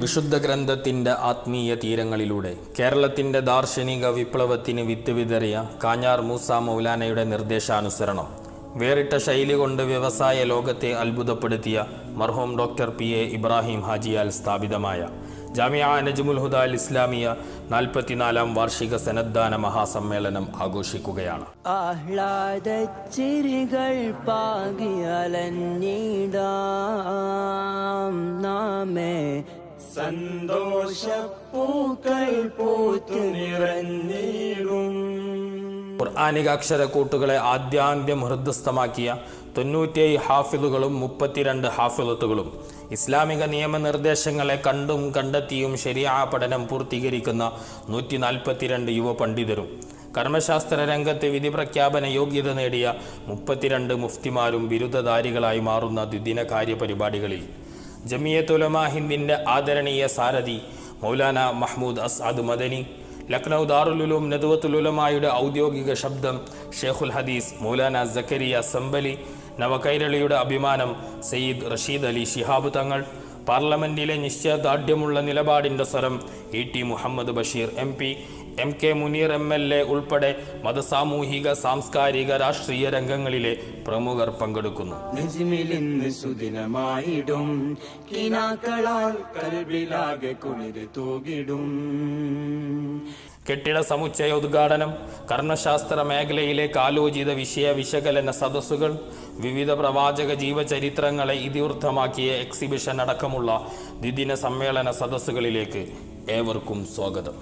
വിശുദ്ധ ഗ്രന്ഥത്തിൻ്റെ ആത്മീയ തീരങ്ങളിലൂടെ കേരളത്തിൻ്റെ ദാർശനിക വിപ്ലവത്തിന് വിത്ത് വിതറിയ കാഞ്ഞാർ മൂസ മൗലാനയുടെ നിർദ്ദേശാനുസരണം വേറിട്ട ശൈലി കൊണ്ട് വ്യവസായ ലോകത്തെ അത്ഭുതപ്പെടുത്തിയ മർഹൂം ഡോക്ടർ പി.എ. ഇബ്രാഹിം ഹാജിയാൽ സ്ഥാപിതമായ ജാമിഅ നജ്മുൽ ഹുദ അൽ ഇസ്ലാമിയ 44-ാം വാർഷിക സനദ്ദാന മഹാസമ്മേളനം ആഘോഷിക്കുകയാണ്. ആഹ്ലാദച്ചിരികൾ പാകിയലഞ്ഞിടാം നാമേ, സന്തോഷപ്പൂക്കൾ പൂത്തു നിറഞ്ഞിടും. ഖുർആനിക അക്ഷരക്കൂട്ടുകളെ ആദ്യാന്ത്യം ഹൃദയസ്ഥമാക്കിയ 97 ഹാഫിളുകളും 32 ഹാഫിളത്തുകളും ഇസ്ലാമിക നിയമനിർദ്ദേശങ്ങളെ കണ്ടും കണ്ടെത്തിയും ശരിയാ പഠനം പൂർത്തീകരിക്കുന്ന 142 യുവ പണ്ഡിതരും കർമ്മശാസ്ത്ര രംഗത്ത് വിധി പ്രഖ്യാപന യോഗ്യത നേടിയ 32 മുഫ്തിമാരും ബിരുദധാരികളായി മാറുന്ന ദ്വിദിന കാര്യപരിപാടികളിൽ ജമിയത്തുൽ ഉലമാ ഹിന്ദിൻ്റെ ആദരണീയ സാരഥി മൗലാന മഹ്മൂദ് അസ്അദ് മദനി, ലക്നൗ ദാറുൽ ഉലൂം നദ്വത്തുൽ ഉലമായുടെ ഔദ്യോഗിക ശബ്ദം ഷെയ്ഖുൽ ഹദീസ് മൗലാന സക്കരിയ സമ്പലി, നവകൈരളിയുടെ അഭിമാനം സയ്യിദ് റഷീദ് അലി ശിഹാബ് തങ്ങൾ, പാർലമെൻറ്റിലെ നിശ്ചയദാർഢ്യമുള്ള നിലപാടിൻ്റെ സ്വരം E.T. Muhammad Basheer MP, M.K. Muneer MLA ഉൾപ്പെടെ മതസാമൂഹിക സാംസ്കാരിക രാഷ്ട്രീയ രംഗങ്ങളിലെ പ്രമുഖർ പങ്കെടുക്കുന്നു. കെട്ടിട സമുച്ചയ ഉദ്ഘാടനം, കർമ്മശാസ്ത്ര മേഖലയിലെ കാലോചിത വിഷയ വിശകലന സദസ്സുകൾ, വിവിധ പ്രവാചക ജീവചരിത്രങ്ങളെ ഇതിവൃത്തമാക്കിയ എക്സിബിഷൻ അടക്കമുള്ള ദ്വിദിന സമ്മേളന സദസ്സുകളിലേക്ക് ഏവർക്കും സ്വാഗതം.